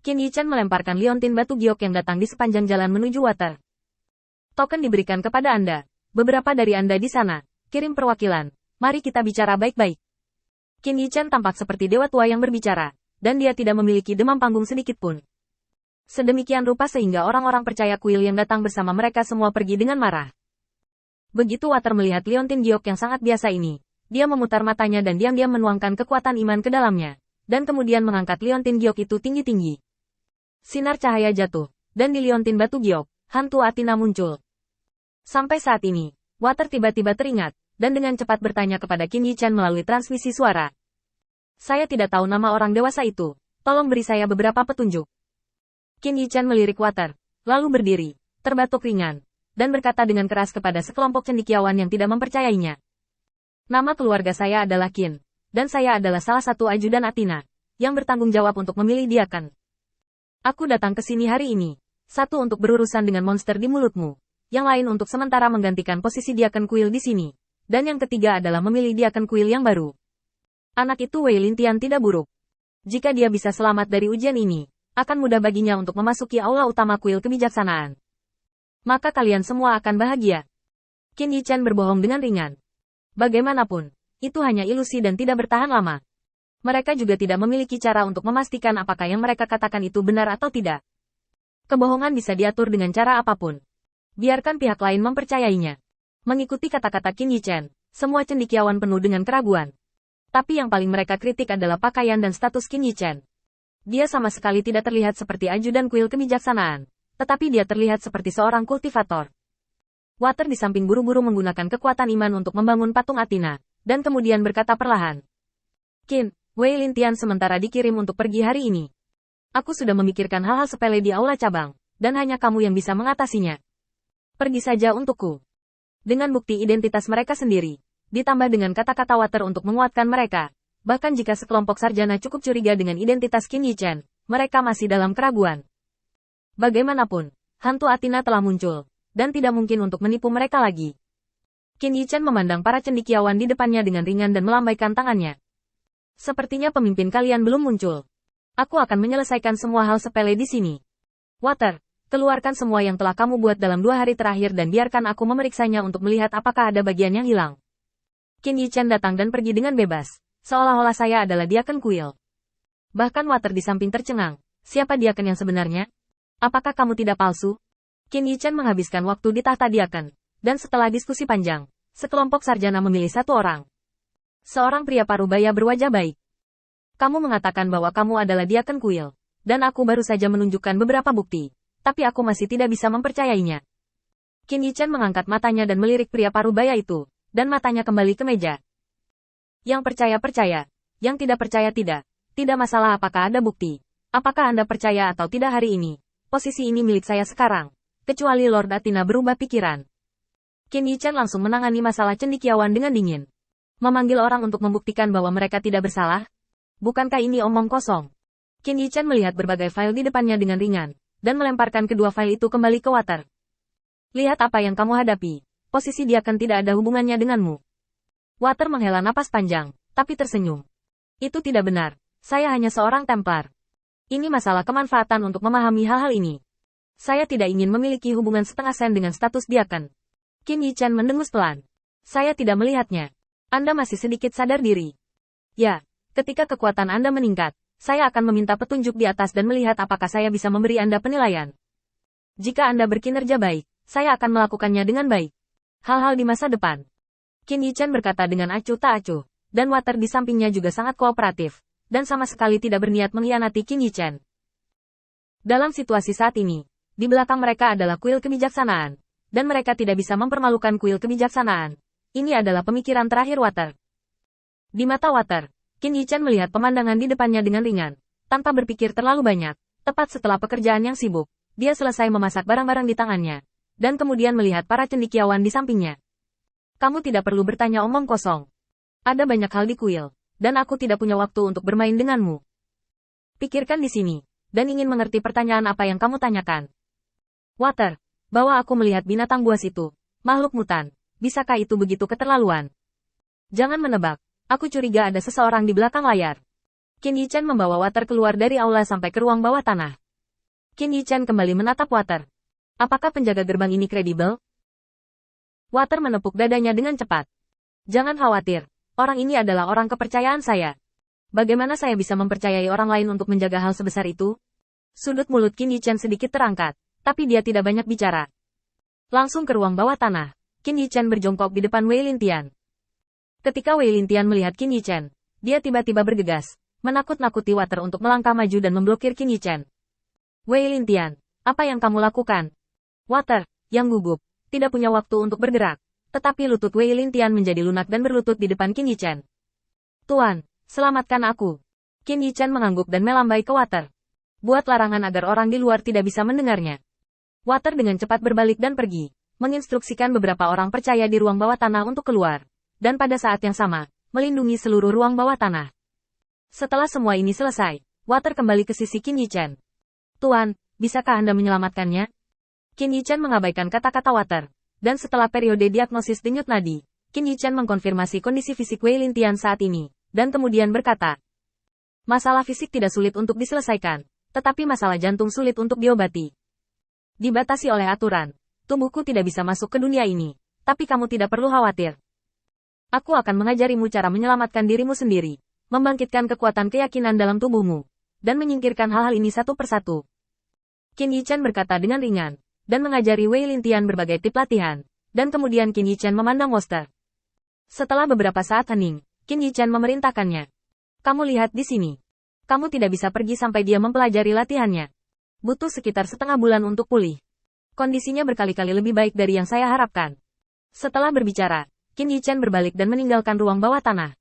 Qin Yichen melemparkan liontin batu giok yang datang di sepanjang jalan menuju Water. Token diberikan kepada Anda. Beberapa dari Anda di sana. Kirim perwakilan. Mari kita bicara baik-baik. Qin Yichen tampak seperti dewa tua yang berbicara. Dan dia tidak memiliki demam panggung sedikit pun. Sedemikian rupa sehingga orang-orang percaya kuil yang datang bersama mereka semua pergi dengan marah. Begitu Water melihat liontin giok yang sangat biasa ini. Dia memutar matanya dan diam-diam menuangkan kekuatan iman ke dalamnya. Dan kemudian mengangkat liontin giok itu tinggi-tinggi. Sinar cahaya jatuh. Dan di liontin batu giok, hantu Athena muncul. Sampai saat ini, Water tiba-tiba teringat, dan dengan cepat bertanya kepada Qin Yichen melalui transmisi suara. Saya tidak tahu nama orang dewasa itu, tolong beri saya beberapa petunjuk. Qin Yichen melirik Water, lalu berdiri, terbatuk ringan, dan berkata dengan keras kepada sekelompok cendekiawan yang tidak mempercayainya. Nama keluarga saya adalah Qin, dan saya adalah salah satu ajudan Athena, yang bertanggung jawab untuk memilih Diaken. Aku datang ke sini hari ini, satu untuk berurusan dengan monster di mulutmu. Yang lain untuk sementara menggantikan posisi Diaken Kuil di sini. Dan yang ketiga adalah memilih Diaken Kuil yang baru. Anak itu Wei Lintian tidak buruk. Jika dia bisa selamat dari ujian ini, akan mudah baginya untuk memasuki aula utama Kuil Kebijaksanaan. Maka kalian semua akan bahagia. Qin Yichen berbohong dengan ringan. Bagaimanapun, itu hanya ilusi dan tidak bertahan lama. Mereka juga tidak memiliki cara untuk memastikan apakah yang mereka katakan itu benar atau tidak. Kebohongan bisa diatur dengan cara apapun. Biarkan pihak lain mempercayainya. Mengikuti kata-kata Qin Yichen, semua cendekiawan penuh dengan keraguan. Tapi yang paling mereka kritik adalah pakaian dan status Qin Yichen. Dia sama sekali tidak terlihat seperti ajudan kuil kebijaksanaan, tetapi dia terlihat seperti seorang kultivator. Water di samping buru-buru menggunakan kekuatan iman untuk membangun patung Athena, dan kemudian berkata perlahan. Qin, Wei Lintian sementara dikirim untuk pergi hari ini. Aku sudah memikirkan hal-hal sepele di aula cabang, dan hanya kamu yang bisa mengatasinya. Pergi saja untukku. Dengan bukti identitas mereka sendiri, ditambah dengan kata-kata Water untuk menguatkan mereka, bahkan jika sekelompok sarjana cukup curiga dengan identitas Qin Yichen, mereka masih dalam keraguan. Bagaimanapun, hantu Athena telah muncul, dan tidak mungkin untuk menipu mereka lagi. Qin Yichen memandang para cendekiawan di depannya dengan ringan dan melambaikan tangannya. Sepertinya pemimpin kalian belum muncul. Aku akan menyelesaikan semua hal sepele di sini. Water, keluarkan semua yang telah kamu buat dalam 2 hari terakhir dan biarkan aku memeriksanya untuk melihat apakah ada bagian yang hilang. Qin Yichen datang dan pergi dengan bebas, seolah-olah saya adalah Diaken Kuil. Bahkan Water di samping tercengang. Siapa Diaken yang sebenarnya? Apakah kamu tidak palsu? Qin Yichen menghabiskan waktu di tahta Diaken, dan setelah diskusi panjang, sekelompok sarjana memilih satu orang. Seorang pria parubaya berwajah baik. Kamu mengatakan bahwa kamu adalah Diaken Kuil, dan aku baru saja menunjukkan beberapa bukti. Tapi aku masih tidak bisa mempercayainya. Qin Yichen mengangkat matanya dan melirik pria parubaya itu, dan matanya kembali ke meja. Yang percaya, yang tidak percaya tidak. Tidak masalah apakah ada bukti. Apakah Anda percaya atau tidak hari ini? Posisi ini milik saya sekarang. Kecuali Lord Athena berubah pikiran. Qin Yichen langsung menangani masalah cendekiawan dengan dingin. Memanggil orang untuk membuktikan bahwa mereka tidak bersalah? Bukankah ini omong kosong? Qin Yichen melihat berbagai file di depannya dengan ringan, dan melemparkan kedua file itu kembali ke Water. Lihat apa yang kamu hadapi. Posisi Diaken tidak ada hubungannya denganmu. Water menghela napas panjang, tapi tersenyum. Itu tidak benar. Saya hanya seorang Templar. Ini masalah kemanfaatan untuk memahami hal-hal ini. Saya tidak ingin memiliki hubungan setengah sen dengan status Diaken. Qin Yichen mendengus pelan. Saya tidak melihatnya. Anda masih sedikit sadar diri. Ya, ketika kekuatan Anda meningkat, saya akan meminta petunjuk di atas dan melihat apakah saya bisa memberi Anda penilaian. Jika Anda berkinerja baik, saya akan melakukannya dengan baik. Hal-hal di masa depan. Qin Yichen berkata dengan acuh tak acuh, dan Water di sampingnya juga sangat kooperatif, dan sama sekali tidak berniat mengkhianati Qin Yichen. Dalam situasi saat ini, di belakang mereka adalah kuil kebijaksanaan, dan mereka tidak bisa mempermalukan kuil kebijaksanaan. Ini adalah pemikiran terakhir Water. Di mata Water, Qin Yichen melihat pemandangan di depannya dengan ringan, tanpa berpikir terlalu banyak. Tepat setelah pekerjaan yang sibuk, dia selesai memasak barang-barang di tangannya, dan kemudian melihat para cendekiawan di sampingnya. Kamu tidak perlu bertanya omong kosong. Ada banyak hal di kuil, dan aku tidak punya waktu untuk bermain denganmu. Pikirkan di sini, dan ingin mengerti pertanyaan apa yang kamu tanyakan. Water, bahwa aku melihat binatang buas itu, makhluk mutan, bisakah itu begitu keterlaluan? Jangan menebak. Aku curiga ada seseorang di belakang layar. Qin Yichen membawa Water keluar dari aula sampai ke ruang bawah tanah. Qin Yichen kembali menatap Water. Apakah penjaga gerbang ini kredibel? Water menepuk dadanya dengan cepat. Jangan khawatir, orang ini adalah orang kepercayaan saya. Bagaimana saya bisa mempercayai orang lain untuk menjaga hal sebesar itu? Sudut mulut Qin Yichen sedikit terangkat, tapi dia tidak banyak bicara. Langsung ke ruang bawah tanah, Qin Yichen berjongkok di depan Wei Lintian. Ketika Wei Lintian melihat Qin Yichen, dia tiba-tiba bergegas, menakut-nakuti Water untuk melangkah maju dan memblokir Qin Yichen. Wei Lintian, apa yang kamu lakukan? Water, yang gugup, tidak punya waktu untuk bergerak, tetapi lutut Wei Lintian menjadi lunak dan berlutut di depan Qin Yichen. Tuan, selamatkan aku. Qin Yichen mengangguk dan melambai ke Water. Buat larangan agar orang di luar tidak bisa mendengarnya. Water dengan cepat berbalik dan pergi, menginstruksikan beberapa orang percaya di ruang bawah tanah untuk keluar. Dan pada saat yang sama, melindungi seluruh ruang bawah tanah. Setelah semua ini selesai, Water kembali ke sisi Qin Yichen. Tuan, bisakah Anda menyelamatkannya? Qin Yichen mengabaikan kata-kata Water. Dan setelah periode diagnosis denyut nadi, Qin Yichen mengkonfirmasi kondisi fisik Wei Lintian saat ini, dan kemudian berkata, masalah fisik tidak sulit untuk diselesaikan, tetapi masalah jantung sulit untuk diobati. Dibatasi oleh aturan, tubuhku tidak bisa masuk ke dunia ini, tapi kamu tidak perlu khawatir. Aku akan mengajarimu cara menyelamatkan dirimu sendiri, membangkitkan kekuatan keyakinan dalam tubuhmu, dan menyingkirkan hal-hal ini satu persatu. Qin Yichen berkata dengan ringan, dan mengajari Wei Lintian berbagai tip latihan, dan kemudian Qin Yichen memandang Monster. Setelah beberapa saat hening, Qin Yichen memerintahkannya. Kamu lihat di sini. Kamu tidak bisa pergi sampai dia mempelajari latihannya. Butuh sekitar setengah bulan untuk pulih. Kondisinya berkali-kali lebih baik dari yang saya harapkan. Setelah berbicara, Qin Yichen berbalik dan meninggalkan ruang bawah tanah.